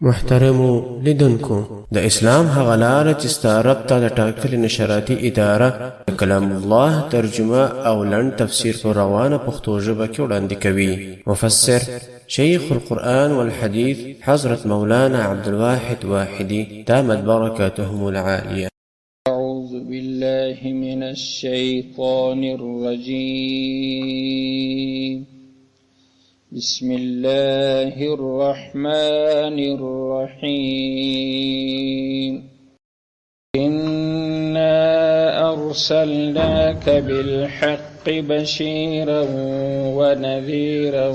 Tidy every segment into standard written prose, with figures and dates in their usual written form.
محترمو لیدونکو د اسلام هغه لاره چې ستا رب ته د ټاکلې نشراتي اداره د کلام الله ترجمه او لنډ تفسیر په روانه پښتو ژبه کې وړاندې کوي. مفسر شیخ القرآن والحديث حضرت مولانا عبدالواحد واحدي دامت بركاتهم العالية. أعوذ بالله من الشيطان الرجيم. بسم الله الرحمن الرحيم. إنا أرسلناك بالحق بشيرا ونذيرا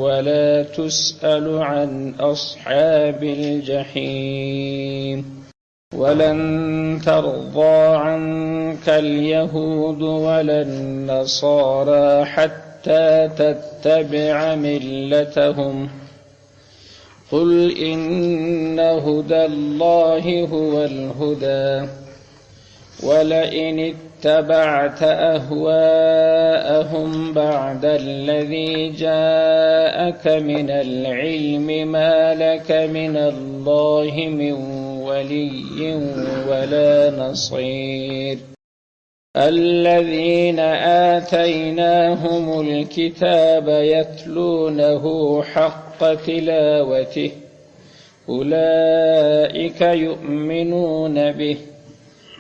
ولا تسأل عن أصحاب الجحيم. ولن ترضى عنك اليهود ولا النصارى حتى تتبع ملتهم. قل إن هدى الله هو الهدى ولئن اتبعت أهواءهم بعد الذي جاءك من العلم ما لك من الله من ولي ولا نصير. الذين آتيناهم الكتاب يتلونه حق تلاوته أولئك يؤمنون به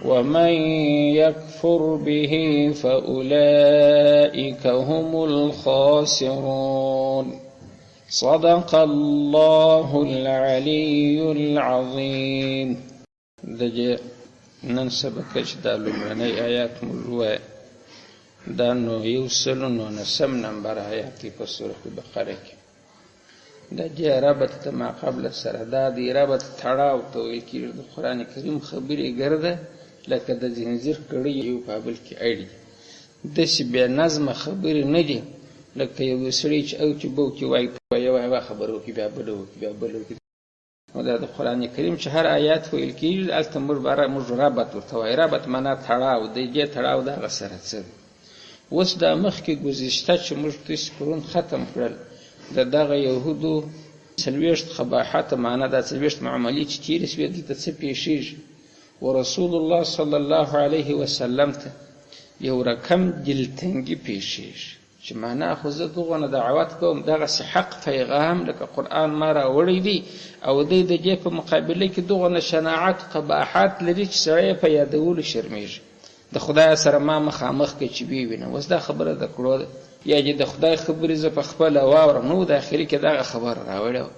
ومن يكفر به فأولئك هم الخاسرون. صدق الله العلي العظيم. نن سبق چې دا لومړنی آیات مو لوایه دا نو 109 نمبر آیات دی په سورة بقره کې. دا دې ربط ته ما قبل سره دا دې ربط تړاو ته ویل کېږي. د قرآن کریم خبرې ګرده لکه د زنځیر کړۍ یو په بل کې اړي. داسې بې نظمه خبرې نه دي لکه یو سړی چې او چې بو کې وایي په یوه خبره وکړي بیا بله وکړي بیا بله وکړي. نو دا د قرآن کریم چې هر آیات ویل کېږي هلته موږ ربط ورته وایي. ربط معنا تړاو دی. دې تړاو د هغه سره څه دی. اوس دا مخکې ګذشته چې موږ تاسې پرون ختم کړل د دغه یهودو 40 قباحت معنا دا 40 معاملې چې تېرې شوې دلته څه پیښېږي. ورسول الله صلی الله علیه وسلم ته یو رقم دلتنګي پیښېږي چې معنا خو زه دغونه دعوت کوم دغسې حق پیغام لکه قرآن ما راوړی دی او دی د دې په مقابله کې دغونه شناعت قباحت لري چې سړی یې په یادولو شرمېږي. د خدای سره ما مخامخ کې چې ویې وینم. اوس دا خبره د کړو ده یا چې د خدای خبرې زه په خپله واورم نو د اخري کې دغه خبره راوړې وه.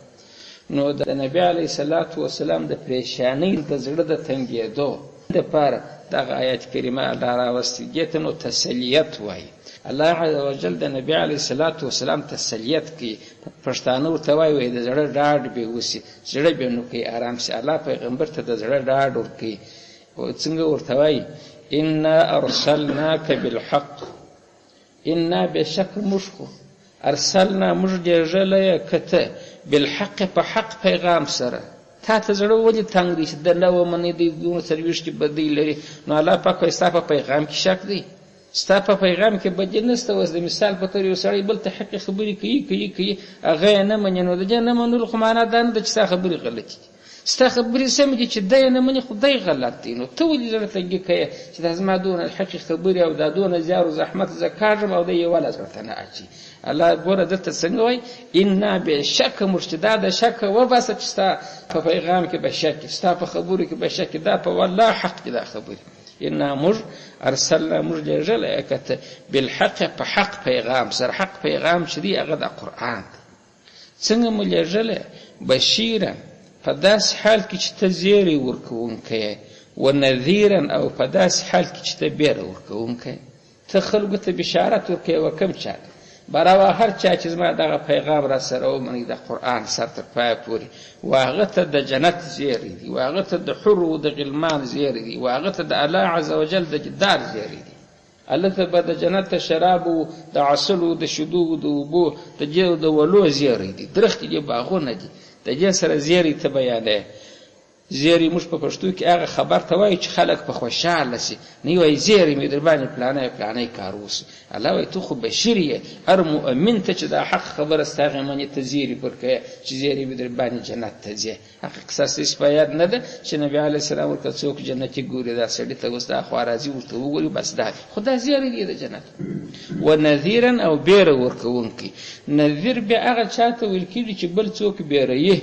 نو د نبي علیه صلات وسلام د پریشانۍ د زړه د تنګېدو دپاره دغه آیت کریمه الله راوستې. دې ته نو تسلیت وایي. الله عز وجل د نبی علیه صلات وسلام تسلیت کوي. پښتانه ورته وایي د زړه ډاډ به وسي زړه به نو کوي ارام سي. الله پیغمبر ته د زړه ډاډ ورکوي. څنګه ورته وایي انا ارسلناک بالحق. انا بشک موږ خو ارسلنا موږ لېږلی کته بالحق په حق پیغام سره. تا ته زړه ولې تنګ دی چې د نه ومنې دی 40 بدۍ لري. نو الله پاک وایي ستا په پیغام کې شک دی ستا په پیغام کې بدي نشته. اوس د مثال په طور یو سړی بل ته حقې خبرې کوي هغه یې نه مني. نو د دې نه منلو خو معنا دا نه ده چې ستا خبرې غلطې دي. ستا خبرې سمې دي چې دی یې نه مني خو دی غلط دی. نو ته ولې زړه تنګي کوې چې دا زما دونه حقې خبرې او دا دونه زیار و زحمت زه کاږم او دی یې وله زړه ته نه اچي. الله ګوره دلته څنګه وایي انا بېشکه موږ چې دا د شکه وباسه چې ستا په پیغام کې به شک ستا په خبرو کې به شک دا په والله حق دي دا خبرې. انا موږ ارسلنا موږ لېږلی کته بالحق په حق پیغام سره. حق پیغام چې دی هغه د قرآن دی. څنګه مو لېږلی بشیرا په داسې حال کې چې ته زیری ورکوونکی یې ونذیرا او په داسې حال کې چې ته بیره ورکوونکی ته خلکو ته بشارت ورکوې و کم چا ته براوه هر چا چې زما دغه پیغام را سره ومني د قرآن سر تر پایه پورې و هغه ته د جنت زیری دي و هغه ته د حر و د غلمان زیری دي و هغه ته د الله عز وجل د جدار زیری دي. الله ته به د جنت د شراب و د عسل و د شیدو و د اوبو د ولو زیری دي. درختې دي باغونه دي د دې سره زیری ته بیانوي. زیری موږ په پښتو کې هغه خبر ته وایو چې خلک په خوشحاله سي، نه وایي زیری مې در باندې پلانی کار وسو. الله وایي تو خو بشیر یې، هر مؤمن ته چې دا حق خبره ستا هغې منې ته زیری ورکوې چې زیری مې در باندې جنت ته ځې. هغه قصه ستاسې په یاد نه ده چې نبي علیه السلام ورته څوک جنتي ګوري دا سړي ته اوس دا خوا راځي ورته وګوري بس دا خو دا زیری دی د جنت. ونذیرا او بیره ورکوونکی. نذیر بیا هغه چا ته ویل کېږي چې بل څوک بیروي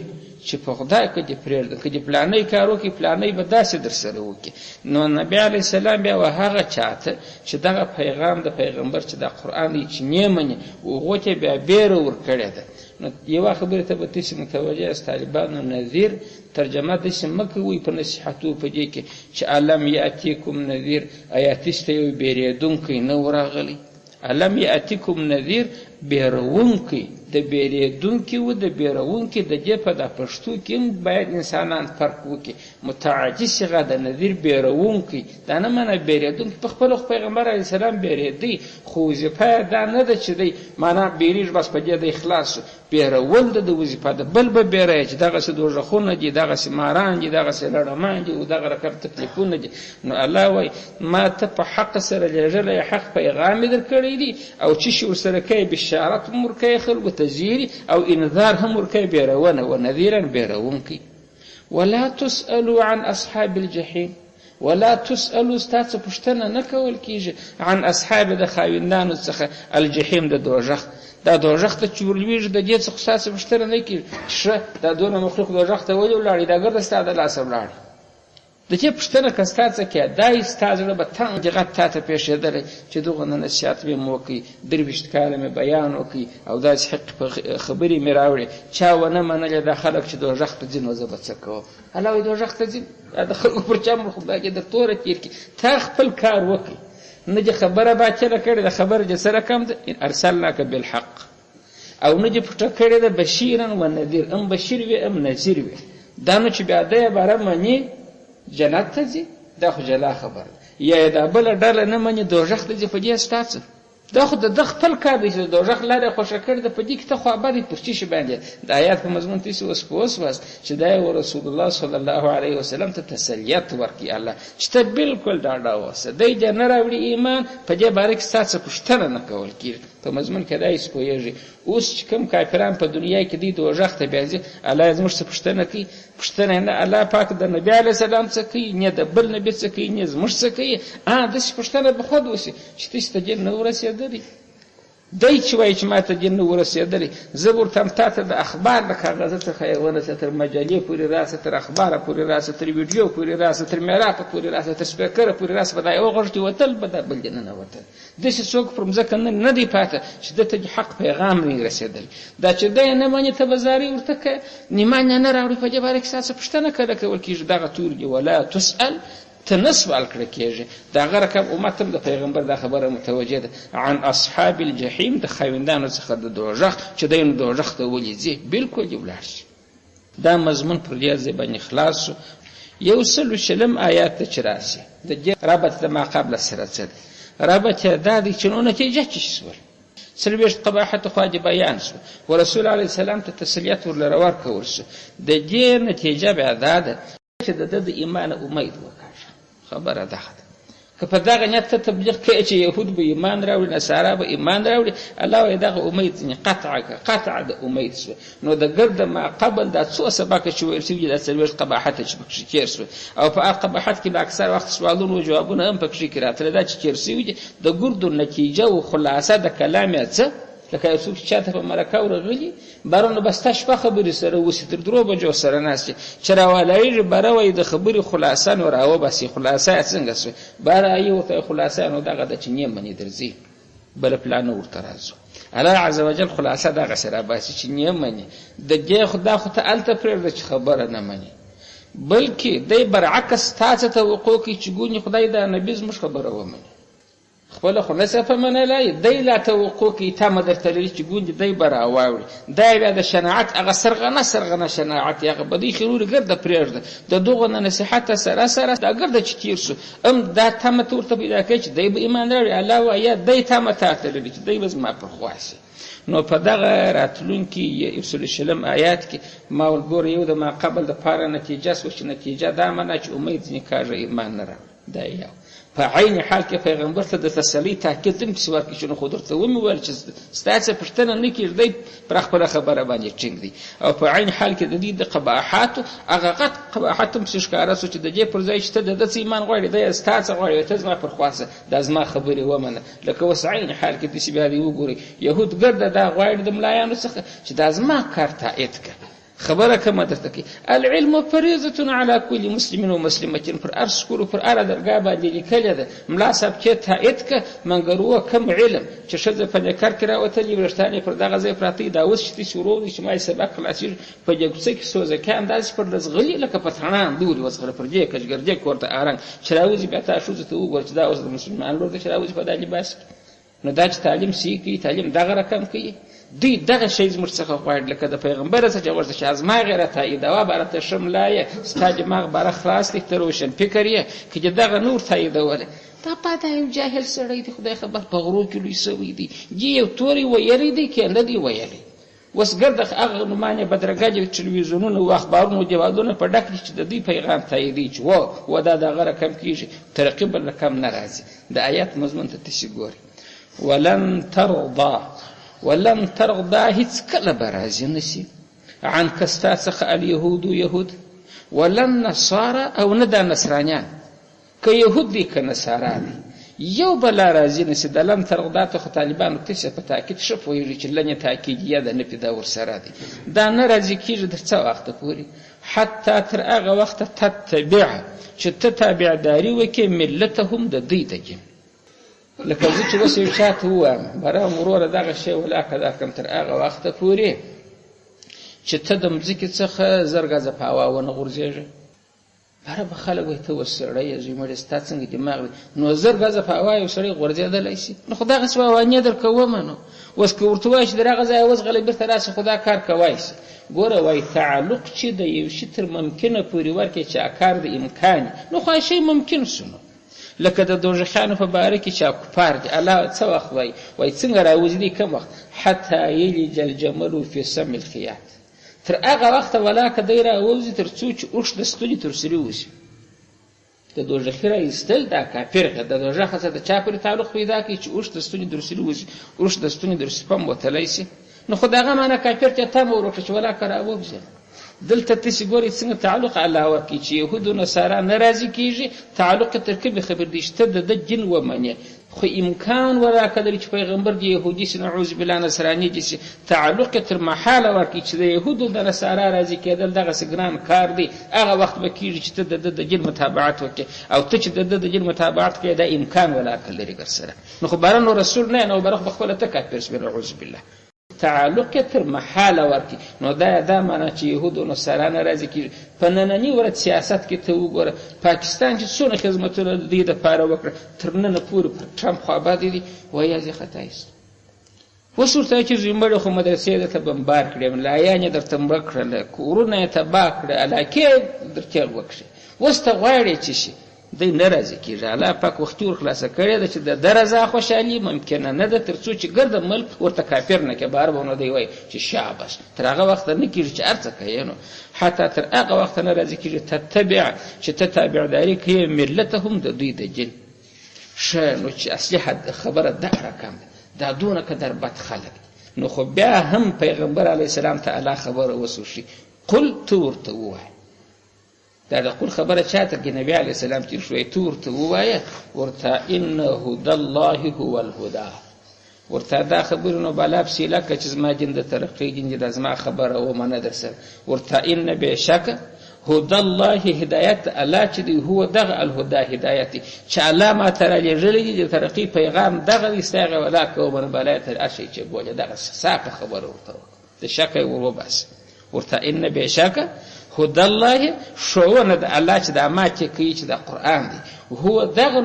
چې په خدای که دې پرېږدم که دې فلانی کار وکړي فلانی به داسې در سره وکړي. نو نبي علیه السلام بیا هغه چاته چې دغه پیغام د پیغمبر چې دا قرآن دی چې نه مني هغو ته بیا بیره ورکړې ده. نو یوه خبرې ته به تاسې متوجه یاست طالبانو، نذیر ترجمه داسې مه کوئ په نصیحتو په دې کې چې الم یأتیکم نذیر، آیا تاسو ته یو بیرېدونکی نه و راغلی؟ الم یأتیکم نذیر بیرونکی، د بیرېدونکي و د بیرونکي د دې په دا پښتو کې هم باید انسانان فرق وکړي. متعدي صیغه د نذیر بیرونکی، دا نه معنی بیرېدونکي. په خپله خو پیغمبر علیه السلام بیرېدی، خو وظیفه یې دا نه ده چې دی معنا بیریږي بس په دې دی خلاص شو. بیرول د وظیفه ده، بل به بیروي چې دغسې دوژخونه دي، دغسې ماران دي، دغسې لړمان دي او دغه رقم تکلیفونه دي. نو الله وایي ما ته په حق سره لېږلی حق پیغام یې در کړی دي او چې شي ورسره کوي بشارت هم ورکوي خلکو تزیری او انذار هم ورکوي بیرونه و نذیرا بیرونکی. ولا تسألوا عن اصحاب الجحیم، ولا تسألوا ستاسو پوښتنه نه کول کېږي عن اصحاب د خاوندانو څخه الجحیم د دوژخ. دا دوژخ ته چې ورلوېږي د دې څخه ستاسو پوښتنه نه کېږي ښه دا دونه مخلوق دوژخ ته ولې ولاړې، دا ګرده ستا د لاسه ولاړې. د دې پوښتنه که ستا څه کې دا ستا زړه به تنګ جغت تا ته پېښېدلی چې دغه نه نصیحت مې وکړي، 23 کاله مې بیان وکړي او داسې حق خبرې مې راوړې، چا ونه منلې دا خلک چې دوژخ ته ځي نو زه به څه کوم؟ الله وایي دوژخ ته ځي د خلکو پر چا مړ خدای دې در توره تېر کړي. تا خپل کار وکړي، نه دې خبره باطله کړې ده، خبره دې سره کم ده. ان ارسلناک بالحق، او نه دې پټه کړې ده بشیرا و نذیر، ام بشیر وي ام نذیر وي. دا نو چې بیا دی باره مني جنت ته ځي دا خو جلا خبره ده، یا دا بله ډله نه مني دوژخ ته ځي په دې ستا څه؟ دا خو د خپل کار دی چې د دوژخ لاره خوښه کړې ده، په دې کې ته خو ابدې پر چی شي باندې د آیات په مضمون تاسې اوس په وسواست چې دا یې رسول الله صلی الله علیه وسلم ته تسلیت ورکړي الله چې ته بالکل ډاډه اوسه، دی دې نه راوړي ایمان په دې باره کې ستا څه پوښتنه نه کول کېږي. په مضمون کې دا یې پوهېږي. اوس چې کوم کافران په دنیا کې دی دوژخ ته بیا ځي، الله یې زموږ څه پوښتنه کوي؟ پوښتنه نه الله پاک د نبي علیه السلام څه کوي، نه د بل نبي څه کوي، نه زموږ څه کوي. داسې پوښتنه به خود وسي چې تاسې ته دین نه ورسېدلی. دی چې وایي چې ما ته دین نه ورسېدلی، زه به ورته تا ته د اخبار د کاغذه څخه یې ورسه، تر مجلې پورې راسه، تر اخباره پورې راسه، تر ویډیو پورې راسه، تر میراپه پورې راسه، تر سپیکره پورې راسه، به دا یو غږ دې وتل به دا بل دې ننوتل. داسې څوک پر مځکه نه دی پاته چې ده ته حق پیغام نه رسېدلی. دا چې دی نه مني ته به زارۍ ورته کوې، نیمانیه نه راوړي په دې باره کې ستا څه پوښتنه کله کول کېږي؟ دغه تور دي ولا تسأل، ته نه سوال کړه کېږي. د هغه رقم امت هم د پیغمبر دا خبره متوجه ده عن اصحاب الجحیم، د خاوندانو څخه د دوژخ چې دی نو دوژخ ته ولې ځي، بالکل دې ولاړ شي. دا مضمون پر دې ځای باندې خلاص شو. 140 آیات ته چې راسي د دې ربط د ما قبل سره څه دی؟ ربط یې دا دی چې نو نتیجه څه شول؟ 40 قباحت خوا دې بیان شو و رسول علیه السلام ته تسلیت ورلره ورکول شو. د دې نتیجه بیا دا ده چې د ده د ایمان امید وکړه. خبره ده که په دغه نیت ته تبلیغ کوي چې یهود به ایمان راوړي، نصارا به ایمان راوړي، الله وایي دغه امید قطع د امید شوه. نو د ګرده ما قبل دا څو سبقه چې ویل شوي دا 40 قباحت چې پکښې تېر شوه، او په هغه قباحت کې به اکثر وخت سوالونه و جوابونه هم پکښې کې راتلل. دا چې تېر شوي دي د ګردو نتیجه و خلاصه د کلام یې څه؟ لکه یو څوک چې چاته په مرکه ورغلي بارونه به ستا شپه خبرې سره وسي، تر 2 بجو سره ناست چې راوالایږي باره وایي د خبرې خلاصه نو راوباسي. خلاصه یې څنګه سوې؟ باره یې ورته خلاصه نو دغه ده چې نه منې درځي، بله پلانه ورته راځو. الله عز وجل خلاصه دغسې راباسي چې نه منې. د دې خو دا خو ته هلته پرېږده چې خبره نه منې، بلکې دی برعکس تا څه توقع کوي چې ګونې خدای دا نبي زموږ خبره ومني. خپله خو نسه په منلی دی لا توقع کوي تمه درته لري چې ګوندې دی به راواوړي دا بیا د شناعت هغه سرغنه شناعت هغه بدۍ خروري ګرده پرېږده د دغو نه نصیحته سره دا ګرده چې تېر سو دا تمه ته ورته پیدا کوي چې دی به ایمان راوړي الله وایه دی تمه تا ته لري چې دی به زما پر خوا سي نو په دغه راتلونکي 120 آیات کې ما ورګوره یو د ما قبل د پاره نتیجه سوه چې نتیجه دا منه چې امید ځینې کاږه ایمان نه راوړي دا یو په عین حال کې پیغمبر ته د تسلۍ تاکید هم پسې ورکړي چې نو خو درته ومې ویل چې ستا څه پوښتنه نه کېږي دی پر خپله خبره باندې ټینګ دی او په عین حال کې د دې د قباحاتو هغه غټ قباحت هم پسې ښکاره سو چې د دې پر ځای چې ته د ده څه ایمان غواړې دی ستا څه غواړې ته زما پر خوا څه دا زما خبرې ومنه لکه اوس عین حال کې داسې بیا دې وګورئ یهود ګرده دا غواړي د ملایانو څخه چې دا زما کار تایید کړه خبره کومه درته کوي العلم فریضة علی کل مسلم و مسلمة پر هر سکور و پر هر درګاه باندې لیکلې ده ملا صاحب چې تایید که مګر و کم علم چې ښځه په نکر کې راوتلي وریښتان یې پر دغه ځای پراته دي دا اوس چې داسې ورو دي چې ما یې سبق خلاصېږي په جګوڅه کې سوزکیان داسې پر لزغلي لکه په تڼان دورې وزغله پر جې کچګرجک ورته آرنګ چې راوځي بیا تا ښځو ته وګوره چې دا اوس د مسلمان لور ده چې راوځي په دا لباس کې نو دا چې تعلیم صحیح کوي تعلیم دغه رقم کوي دوی دغه شی زموږ څخه غواړي لکه د پیغمبر څخه چې ورته چې ازما غیره تاییدوه باره ښه ملا یې ستا دماغ باره خلاص دی ته روشن فکر یې که چې دغه نور تاییدولی دا دا یو جاهل سړی دی خدای خبر په غرو کې لوی سوی دی یو تورې ویلی دی که نه دی ویلی اوس ګرده هغه نومانې بدرګه ټلویزیونونه و اخبارونو جوادونه په ډک دي چې د دوی پیغام تاییدي چې و دا دغه رقم کېږي ترقي بل رقم نه راځي د آیات مضمون ته تاسې ګورئ ولن ترضى هیڅ کله به راضي نشي عنک ستا څخه الیهود یهود ولن نصارى او نه دا نصرانیان که یهود دي که نصارا دي یو بلا راضي نشي د لن ترضى ته خو طالبانو تاسې په تاکید ښه پوهېږي چې لن یې تاکیدیه ده نفي دا ورسره دي دا نه راضي کېږي تر څه وخته پورې حتی تر هغه وخته تتبع چې ته تابعداري وکړې ملتهم د دوی ته کې لکه زه چې اوس یو چا ته ووایم برام وروره دغه شی ولاکه دا کړم تر هغه وخته پورې چې ته د مځکې څخه زر ګزه په هوا ونه غورځېږې باره به خلک وایي ته اوس سړی یې زوی مړې ستا څنګه دماغ دی نو زر ګزه په هوا یو سړی غورځېدلی شي نو خو دغسې وانې در کومه نو اوس که ورته وایي چې در هغه ځایه وزغلی بېرته راسي خو دا کار کوای شي ګوره وایي تعلق چې د یو شي تر ممکنه پورې ورکړي چې کار د امکان نو خو شی ممکن سو نو لکه د دوزخیانو په باره کې چې کفار دي الله څه وخت وایي څنګه راوځي دي کم وخت حتی یلج الجمل فی سم الخیاط تر هغه وخته ولاکه دی راوځي تر څو چې اوښ د ستوني تر سرې وځي د دوزخي راایستل دا کافر ده د دوزخ څخه د چا پورې تعلق پیدا کوي چې اوښ د ستوني در سرې وځي اوښ د ستوني در سپم وتلی شي نو خو د هغه معنی کافر چې تمه ورکړه چې ولاکه راوځي دلته تاسې ګورئ څنګه تعلق الله ورکړي چې یهود و نصارا نه راضي کېږي تعلق یې تر کومې خبر دی چې ته د ده جن ومنې خو امکان وراکه لري چې پیغمبر د یهودي سي نعوذ بالله نصراني دي سي تعلق یې تر محاله ورکړي چې د یهودو د نصارا راضي کېدل دغسې ګران کار دی هغه وخت به کېږي چې ته د ده د جن متابعت وکړې او ته چې د ده د جن متابعت کوې دا امکان ولاکه لري ورسره نو خو بره نو رسول نه نو بره خو پخپله ته کافر سوې نعوذ بالله تعلق تر محاله ورکړي نو دا معنا چې یهود او نصارا نه راضي کېږي په ننني ورځ سیاست کې ته وګوره پاکستان چې څونه خدمتونه د دې دپاره وکړه تر ننه پورې پر ټرمپ خوابادی دي وایي یې خطا ایست اوس ورته وایي چې زوی مړی خو مدرسې درته بمبار کړې ملایان یې درته مړه کړله کورونه یې تباه کړه علاقې درته وکړې اوس ته غواړې چې شي دی نه راضي کېږي الله پاک وختي ور خلاصه کړې ده چې د ده رضا خوشحالي ممکنه نه ده تر څو چې ګرده ملک ورته کافر نه کړي بار به نو دی وایي چې شابس تر هغه وخته نه کېږي چې هر څه کوې نو حتی تر هغه وخته نه راضي کېږي تتبع چې ته تابعداري کوې ملتهم د دوی د جن ښه نو چې اصلي خبره دا رقم ده دا دونه که در بد خلک نو خو بیا هم پیغمبر علیه السلام ته الله خبره وسوشي قل ته ورته ووایه دا د قول خبره چاته کې نبی علیه السلام تیر شوی تو ورته ووایه ورته ان هدی الله هو الهدی ورته دا خبرونه بالا پسې لکه چې زما جن د ترقۍ جن دا زما خبره ومنه در سره ورته ان بېشکه هدی الله هدایت الله چې دی هو دغه الهدی هدایت دی چې الله ما ته رالیږلی دی د ترقۍ پیغام دغه دی ستا هغې ولاکه ومنه بالا یې تر هر شی چې بولې دغه صافه خبره ورته وکړه د شکه یې ور وباسه ورته ان بېشکه هدی الله ښوونه د الله چې دا ما چې کوي چې دا قرآن دی هو دغه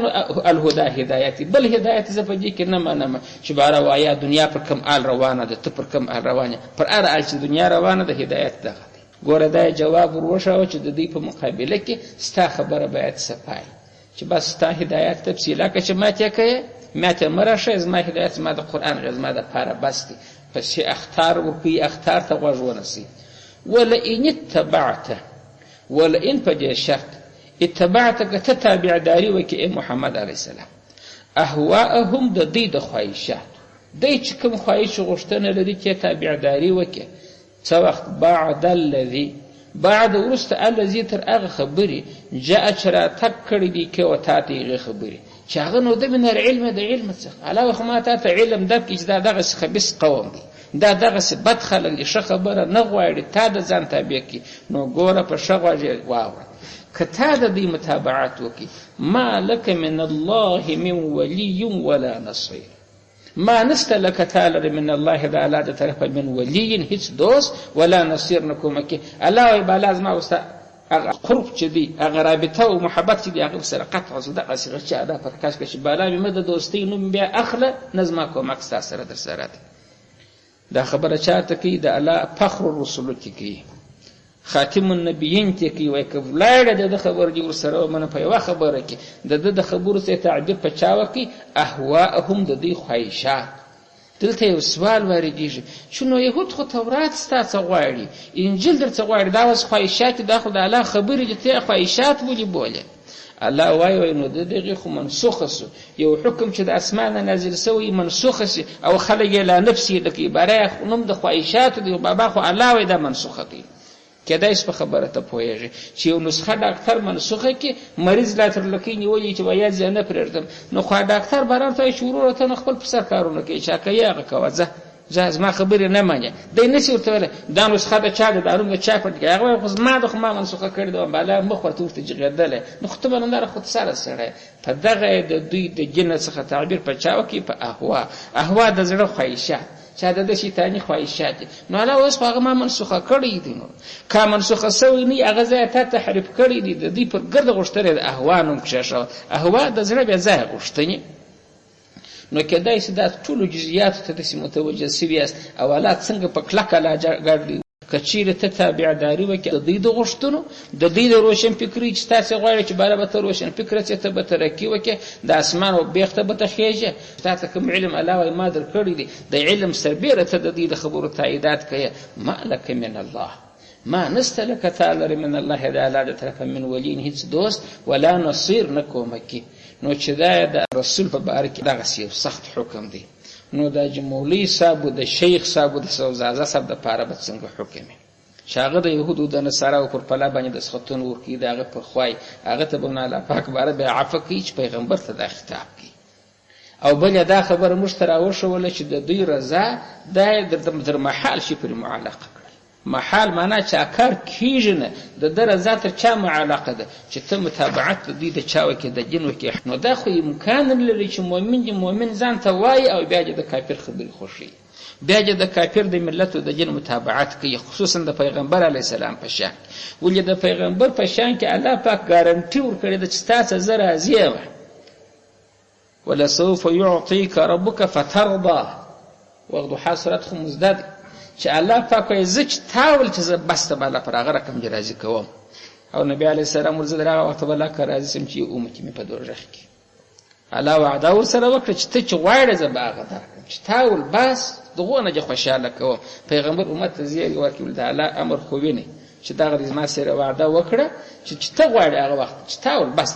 الهدى هدایت بل هدایت زه په دې کې نه منم چې باره وایا دنیا پر کوم آل روانه ده ته پر کوم آل روانه پر هر آل چې دنیا روانه ده هدایت دغه دی ګوره دا جواب وروښاوه چې د دوی په مقابله کې ستا خبره باید صفای چې بس ستا هدایت تفصیله که چې ماتې کوې ماتې مه راښیې زما هدایت زما د قرآن زما دپاره بس دی پسې اختار وکړي اختار ته غوږ ونسئ ولئن اتبعته ولئن په دې شرط اتبعته که ته تابعداري وکړې ای محمد علیه السلام اهواءهم د دوی د خواهشاتو دوی چې کوم خواهش غوښتنه لري چې تابعداري وکړي څه وخت بعد الذي بعد وروسته الذي تر هغه خبرې جاء چې راتګ کړي دي کې و تا ته هغې خبرې چې هغه نو د من العلم د علم څخه علاوه خو ما تا ته علم درکړي چې دا دغسې خبیث قوم دی دا دغسې بد خلک دي ښه خبره نه غواړي تا د ځان تابع کړي نو ګوره په ښه غوږ واوره که تا د دوی متابعت وکړي ما لک من الله من ولي ولا نصير ما نسته لکه تا لرې من الله د الله د طرفه من ولي هیڅ دوست ولا نصير نه کومکې الله وایي بالا زما وسته هغه قرب چې دی هغه رابطه او محبت چې دی هغه سره قطع زه دغسې غږ چې ادا په کاش که چې بالا مې مه د دوستۍ نوم بیا اخله نه زما کومک ستا سره در سره دی دا خبره چاته کوي د الله فخر الرسولو کې کوي خاتم النبیین ته کوي وایي که ولاړه د ده خبره دې ورسره ومنه په یوه خبره کې د ده د خبرو څخه تعبیر په چا وکړي اهواءهم د دوی خواهشات دلته یو سوال واردېږي چې نو یهود خو تورات ستا څه غواړي انجیل در څه غواړي دا اوس خواهشات دا خو د الله خبرې دي ته خواهشات ولې بولې الله وایي نو د دغې خو منسوخه سو یو حکم چې د اسمانه نازل سوی منسوخه سي او خلک یې لا نفس یې لکې باره یې نوم د خواهشاتو دی بابا خو الله وایي دا منسوخه کوي کېدای شي په خبره ته پوهېږي چې یو نسخه ډاکټر منسوخه کړي مریض لا تر لکۍ نیولي چې وایي زه نه پرېږدم نو خو ډاکټر باران ته وایي چې وروره ته نو خپل په سر کارونه کوي چا کوي هغه کوه ځه زما خبرې نه منې دی نشي ورته ویلی دا نسخه د چا ده دا نوم د چا پټ کړي هغه وایي خو زما ده خو ما منسوخه کړې ده بالا مخ ورته ورته جغېدلی نو خو ته به ننداره خودسره سړی په دغه د دوی د جنه څخه تعبیر په چا وکړي په اهوا د زړه خواهشات چا د شیطاني خواهشات دي نو الله اوس خو هغه ما منسوخه کړی دي نو که منسوخه سوی نه هغه ځای تا تحریف کړی دي د دوی پر ګرده غوښتنې د اهوا نوم کښېښوه اهوا د زړه بیا ځای غوښتنې نو کېدای شي دا ټولو جزئیاتو ته داسې متوجه سوي یاست او الله څنګه په کلکه لاجګر که چیرې ته تابعداري وکړې د دوی د غوښتنو د دوی د روشن فکري چې تاسې غواړې چې بالا به ته روشن فکره څې ته به ترقي وکړې د اسمان او بیخ ته به ته خېژې تا ته کوم علم الله وایي ما در کړی دی د علم سربیره ته د دوی د خبرو تاییدات کوې ما لک من الله ما نسته لکه تا لرې من الله د الله د طرفه من ولین هیڅ دوست ولا نصیر نه کومکي نو چې دا د رسول په باره کې دغسې یو سخت حکم دی نو دا چې مولوي صاحب د شیخ صاحب د سوزازه صاحب دپاره به څنګه حکم وي چې هغه د یهودو د نصاراو پر پله باندې دستخطونه ورکوي د هغه پر خوای هغه ته به الله پاک باره بیا عفه کوي چې پیغمبر ته دا خطاب کوي او بل دا خبره موږ ته راوښوله چې د دوی رضا دا یې در محال شي پرې معلقه محال معنا چې کار کیږي نه د ده رضا تر چا معلقه ده چې ته متابعت د دوی د چا وکړې د جن وکړې نو دا خو امکان نه لري چې مؤمن دي مؤمن ځان ته وایي او بیا د کافر خبرې خوښوي بیا د کافر د ملت او د جن متابعت کوي خصوصا د پیغمبر علیه السلام په شان ولې د پیغمبر په شان کې الله پاک ګارنټي ورکړې ده چې ستا څه زه راضي یم ولسوف یعطیک ربک فترضا وضحا سورت خو مزده دی چې الله پاک وایي زه چې تا ول چې زه بس ته بالا پر هغه رقم دې راضي کوم او نبي علیه السلام ورزه در هغه وخت به الله که راضي سم چې یو امت مې په دوزخ کې الله وعده ورسره وکړه چې ته چې غواړې زه به هغه درکړم چې تا ول بس دغو نه دې خوشحاله کوم پیغمبر امت ته زیری ورکړي د الله امر خو ویني چې دغه زما سره وعده وکړه چې ته غواړې هغه وخت چې تا ول بس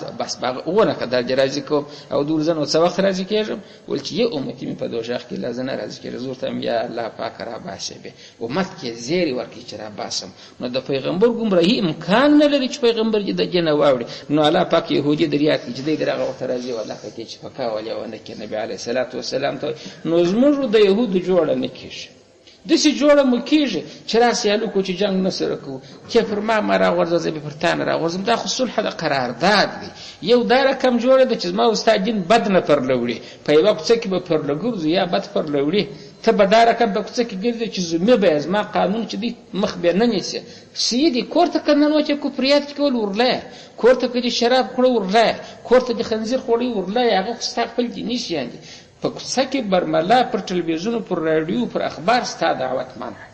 ونه که در دې راضي کوم او دور زه نو څه وخت راضي کېږم ول چې یو امت مې په دوزخ کې لا زه نه راضي کېږم زه ورته یم یا الله پاک راباسې بې امت کې زیری ورکړي چې راباسم نو د پیغمبر ګمراهي امکان نه لري چې پیغمبر دې د جنه واوړي نو الله پاک یهودي در یاد کړي چې دی در هغه وخت راضي والله کې چې پکا ولې ونه کې نبي علیه الصلاة والسلام ته نو زموږ د یهودو جوړه نه کېږي داسې جوړه مو کېږي چې راسې هلکو چې جنګ نه سره کوو چې پر ما راغورځه زه به پر تا نه راغورځم دا خو صلح د قرارداد دی یو دا رقم جوړه ده چې زما او ستا دین بد نه پرله وړي په یوه کوڅه کې به پرله ګرځو یا بد پرله وړي ته به دا رقم په کوڅه کې ګرځې چې زمې به یې زما قانون چې دی مخ بیا نه نیسې سیدي کور ته که ننوتې کفریات کول ورلایه کور ته که دې شراب خوړه ورلایه کور ته دې خنزیر خوړی ورلایه هغه خو ستا خپل دیني شیان دي په کوڅه کې برملا پر ټلویزیون پر راډیو پر اخبار ستا دعوت منع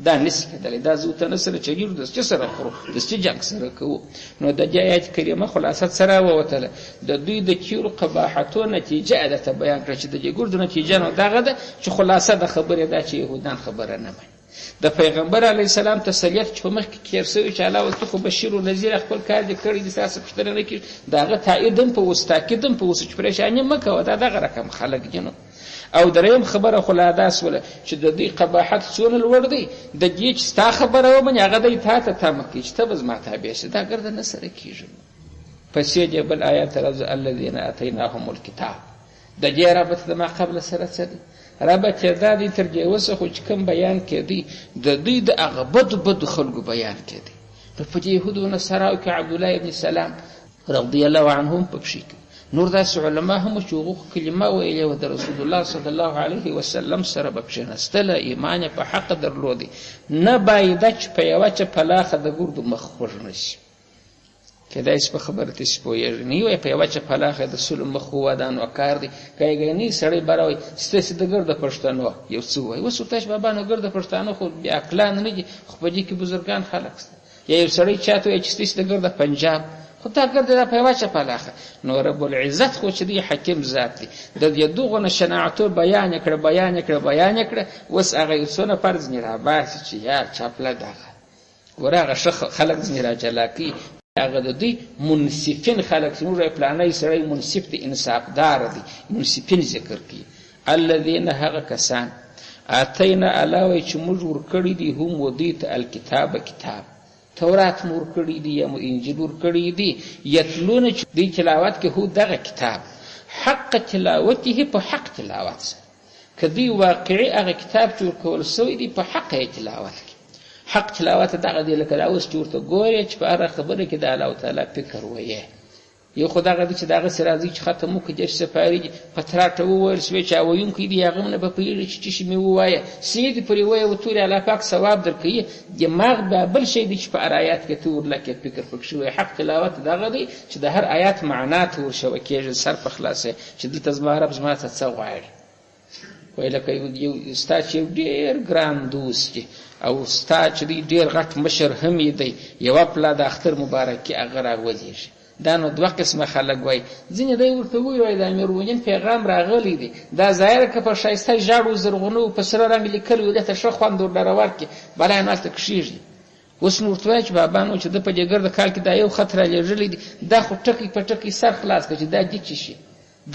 دا نسی کېدلی دا زه ورته نه سره چګیږو د څه سره خورو د څه جنګ سره کوو نو د دې آیت کریمه خلاصت سره ووتله د دوی د کیرو قباحتو نتیجه درته بیان کړه چې د دې ګردو نتیجه نو دغه ده چې خلاصه د خبرې دا چې یهودان خبره نه مني د پیغمبر علیه السلام تسلیت چې په مخکې کېر سوي چې الله ورته خو بشیر و نذیر خپل کار دې کړی دي ستاسو پوښتنه نه کېږي د هغه تایید هم په اوس تاکید هم په اوس چې پریشاني مه کوه دا دغه رقم خلک دي نو او دریم خبره خو لا دا سوله چې د دوی قباحت څونه لوړ دی د دې چې ستا خبره ومني هغه دی تا ته تمه کوي چې ته به زما تابع شې دا ګرده نه سره کېږي پسې دې بل آیات راځي الذین آتیناهم الکتاب د دې ربط د ما قبل سره څه دی ربط یې دا دی تر دې اوسه خو چې کوم بیان کېدی د دوی د هغه بدو خلکو بیان کېدی نو په دې یهودو نصاراو کې عبدالله ابن سلام رضی الله عنهم پکښې نور داسې علما هم چې هغو کلمه ویلې وه د رسول الله صلی الله علیه وسلم سره به کښېنستله ایمان یې په حقه درلودی نه بایده چې په یوه چپلاخه د ګردو مخ خوږ نه شي کېدای شي په خبره تاسې پوهېږئ نه وایي په یوه چپلاخه د سلو مخ ووه دا نو کار دی که یې ګني سړی به راوایي ستاسې د ګرده پښتنو یو څه وایي اوس ورته بابا نو ګرده پښتانه خو بې عقلان نه دي خو په دې کې بزرګان خلک شته یا یو سړی چاته وایي چې ستاسې د ګرده پنجاب خو تا ګرده دا په یوه چپلاخه نو رب العزت خو چې دی حکیم ذات دی د دې دغو نه شناعتو بیان یې کړه اوس هغه یو څونه فرض ځینې راباسي چې یا چاپله دغه ګوره هغه ښه خلک ځینې راجلا کوي هغه د دوی منصفین خلک چې موږ پلانی سړی منصف دی انصافدار دی منصفین ذکر کوي الذین هغه کسان آتینا علاوه چې موږ ورکړي دي هم ودوی ته الکتاب کتاب تورات مور کړی دی یا انجیل ور کړی دی یتلون چې دی تلاوت کې هو دغه کتاب حق تلاوته په حق تلاوت سره کدی واقعي هغه کتاب چې ورکول سوی دی په حق تلاوت کې حق تلاوت دغه دی لکه اوس چې ورته ګورې چې په هغه خبره کې د الله تعالی فکر وایي یو خدای غوډي چې دغه سره راځي چې ختم وکړي چې سفاري پتراټه وویل سوي چې وایونکي دی هغه نه به پیږي چې شي مې ووایه سید پرې وایي او توري الله پاک ثواب درکوي دماغ به بل شي دی چې په آیات کې تور لکه فکر پکښ وي حق تلاوت دغه دی چې د هر آیات معنا تور شو کېږي سر په خلاصه چې دلته زما رب زما ته څه غواړي وایي لکه یو ستا چې ډېر ګران دوست دی او ستا چې ډېر غټ مشر هم دی یوه پلا د اختر مبارکي هغه راولېږي دا نو دوه قسمه خلک وایي ځینې دی ورته ووایي د امیرالمؤمنین پیغام راغلی دی دا ظاهره که په ښایسته ژاړو زرغونو په سره رنګ لیکلي وي دته ښه خوند ورله ورکړي بلا یې هلته کښېږدي اوس نو ورته وایي چې بابا نو چې ده په دې ګرده کال کې دا یو خط رالیږلی دی دا خو ټکی په ټکی سر خلاص کړه چې دا دې چې شي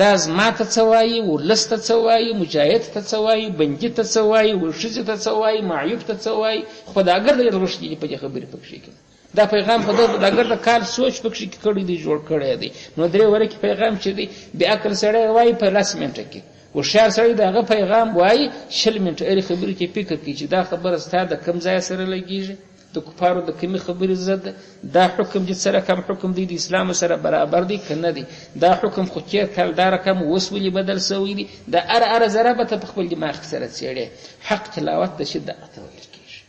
دا زما ته څه وایي ولس ته څه وایي مجاهد ته څه وایي بندي ته څه وایي ورښځې ته څه وایي معیوب ته څه وایي خو دا ګرده یې رښتې دي په دې خبرې پکښې کوي دا پیغام خو دا ګرده کال سوچ پکښې کړی دی جوړ کړی دی نو درې ورکې پیغام چې دی بې عقل سړی وایي په 10 منټه کې هوښیار سړی د هغه پیغام وایي 20 منټه هرې خبرې کې فکر کوي چې دا خبره ستا د کوم ځای سره لګېږي د کفارو د کمې خبرې ضد دا حکم چې سره کم حکم دی د اسلام سره برابر دی که نه دی دا حکم خو تېر کال دا رقم اوس ولې بدل سوی دی دا اره ذره به ته په خپل دماغ کې سره څېړې حق تلاوت د شي دغه ته ویل کېږي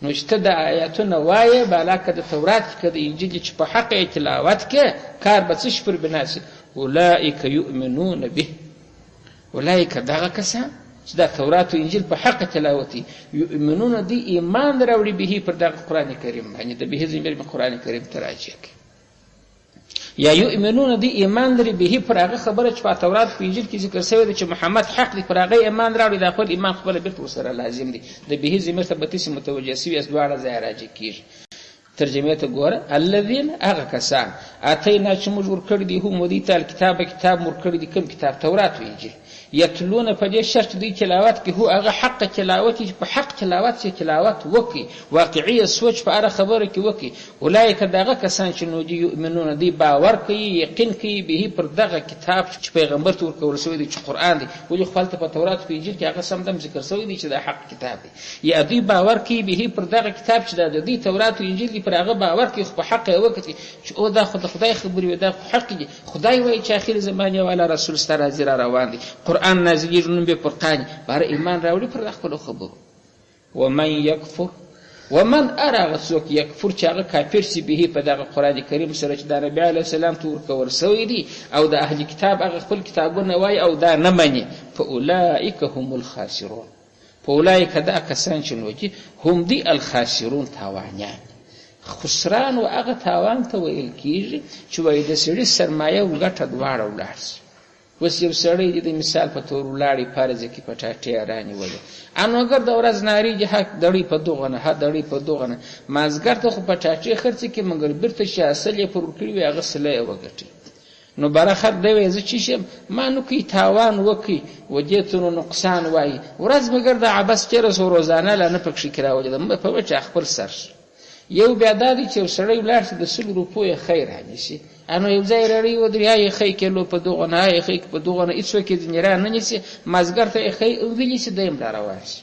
نو چې ته د آیاتونه وایې بالا که د تورات کې که د انجیل چې په حق یې تلاوت کې کار به څه شي پر بنا سي اولئک یؤمنون به اولئک دغه کسان چې دا تورات او انجیل په حق تلاوتي یؤمنون دی ایمان راوړي به پر دغه قرآن کریم باندې د به ضمیر په قرآن کریم ته راجع کوي یا یؤمنون دی ایمان لري به پر هغه خبره چې په تورات په انجیل کې ذکر شوی دی چې محمد حق دی پر هغه ایمان راوړي دا خپل ایمان خپل بیرته ورسره لازم دی د به ضمیر ته بتیسي متوجه شوي اس دواړه ځای راجع کېږي ترجمه ته ګوره الذين هغه کسان اتینا چې موږ ورکړي دي هم دوی ته کتاب مور کړي دي کوم کتاب تورات او انجیل یتلون په دې شرط دی تلاوت کې هو هغه حق تلاوت چې په حق تلاوت چې تلاوت وکي واقعي سوچ په اړه خبره کې وکي اولایک دغه کسان چې نو دی یؤمنون دی باور کوي یقین کوي به پر دغه کتاب چې پیغمبر ته ورکول شوی دی چې قرآن دی ولې خپل په تورات او انجیل کې هغه سم ذکر شوی دی چې دا حق کتاب دی یا دی باور کوي به پر دغه کتاب چې د دې تورات او انجیل پر هغه باور کوي خو په حق یې وکړي چې او دا خو د خدای خبرې وي دا خو حق دي خدای وایي چې اخر زمانې والا رسول ستا راځي را روان دی قرآن نازلېږي نوم به فرقان باره ایمان راوړي پر خپلو خبرو ومن یکفر ومن هغه څوک یکفر چې هغه کافر سي به په دغه قرآن کریم سره چې د نبي علیه السلام ته ورکول سوی دي او د اهل کتاب هغه خپل کتابونه وایي او دا نه مني فاولئک هم الخاسرون فاولئک دا کسان چې نو چې هم دي الخاسرون تاوانیان خسران و هغه تاوان ته ویل کېږي چې وایي د سړي سرمایه او ګټه دواړه ولاړ شي اوس یو سړی د مثال په تور ولاړې پارزه کې پټاټې رانیولې انو اگر د ورځ ناریږي حق دړی په دغه نه دړی په دغه نه مازګر ته خو پټاټې خرڅ کې مګر بیرته شي اصل یې پر کړی وي هغه سلې وګټي نو برخه دی زه چې شم ما نو کی تاوان وکي وجهتونو نقصان وای ورځ مګر د عباس چیرې سو روزانه لا نه پکښ کراوله په وچ خپل سر یو بیا دادی چې سړی ولاړ شي د 100 روپیو خیر هنيسي انو یو ځای لري و دریا یې خې کیلو په دغه نه یې خې په دغه نه هیڅ وکړي ځنیرا نه نیسي مازګر ته خې ویلی سي دیم را رواشي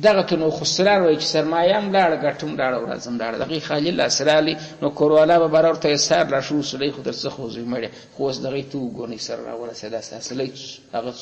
دغه ته نو خسران وای چې سرمایام لاړ ګټم لاړ ورځم لاړ دغه خالي لاسرالي نو کوروالا به برور ته سر را شو سړی خو درڅ خو زی مړ خو اوس دغه تو ګونی سر را ورسېد اساسلې هغه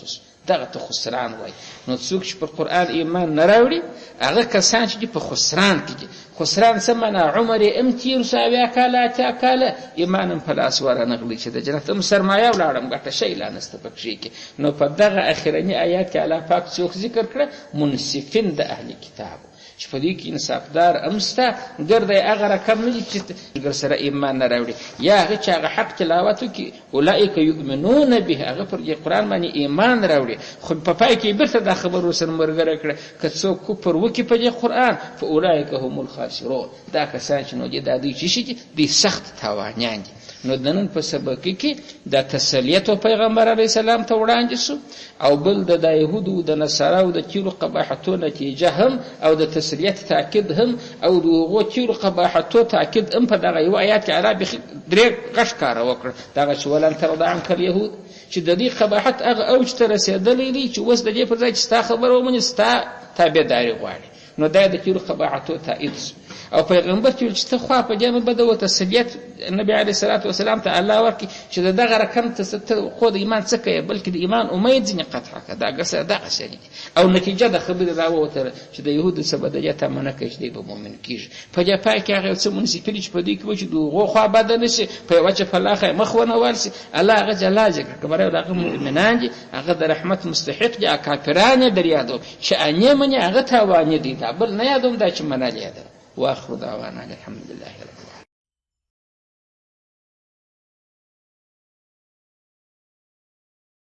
دغه ته خسران وای نو څوک چې په قرآن ایمان نه راوړي هغه کسان چې په خسران کې خسران سمنا عمر امتیر ساویا کاله تا کاله ایمانم په لاس ورنغلی چې د جنت هم سرمایه ولاړم ګټه شی لا نسته پکې کې نو په دغه اخرنی آیات کې الله پاک څوک ذکر کړ منصفین د اهل کتاب چې په دې کې انصافدار امسته ګرځي هغه رقم نه چې ګر سره ایمان نه راوړي یا هغه چې هغه حق تلاوت کوي اولئک یؤمنون به هغه پر قرآن باندې ایمان راوړي خو په پای کې بیرته دا خبر وسره مرګره کړه که څوک کفر وکي په قرآن فاولئک هم الخاسرون دا کسان چې نو دي د دې چې دي سخت تاوانیان دي نو د نن په سبق کې د تسلیت پیغمبر علیه السلام ته وړاندې سو او بل د یهودو د نصاراو د تیرو قباحتو نتیجه هم او د تسلیت تاکید هم او د هغو تیرو قباحتو تاکید هم په دغه یو آیات کې عربي درې غش کار وکړ دغه چې ولن ترضى عنك اليهود چې د دې قباحت هغه اوج ته رسېدلې دي چې اوس د دې پر ځای چې ستا خبره ومني ستا تابعداري غواړي نو دا د تیرو قباحتو تایید او پیغمبر چې ته خو په جامه بده و تسلیت نبی علیه الصلاۃ والسلام ته الله ورکی چې دغه رقم ته خو د ایمان څه کوي بلکې د ایمان امید ځنه قطع کړه دا څه دغه شی او نتیجه د خبره راوته چې د يهودو سبب د جته منه کوي چې د مؤمن کیږي په جپای کې هغه څه منسیپلی چې په دې کې و چې دوغه خو بد نشي په وجه فلاخه مخونه ورسي الله هغه جل جلاله کبره دغه مؤمنان دي هغه د رحمت مستحق دي کافرانه دریادو چې اني مني هغه تاوان دي بل نه یادوم دا چې منالي ده واخر دعوانا الحمد لله رب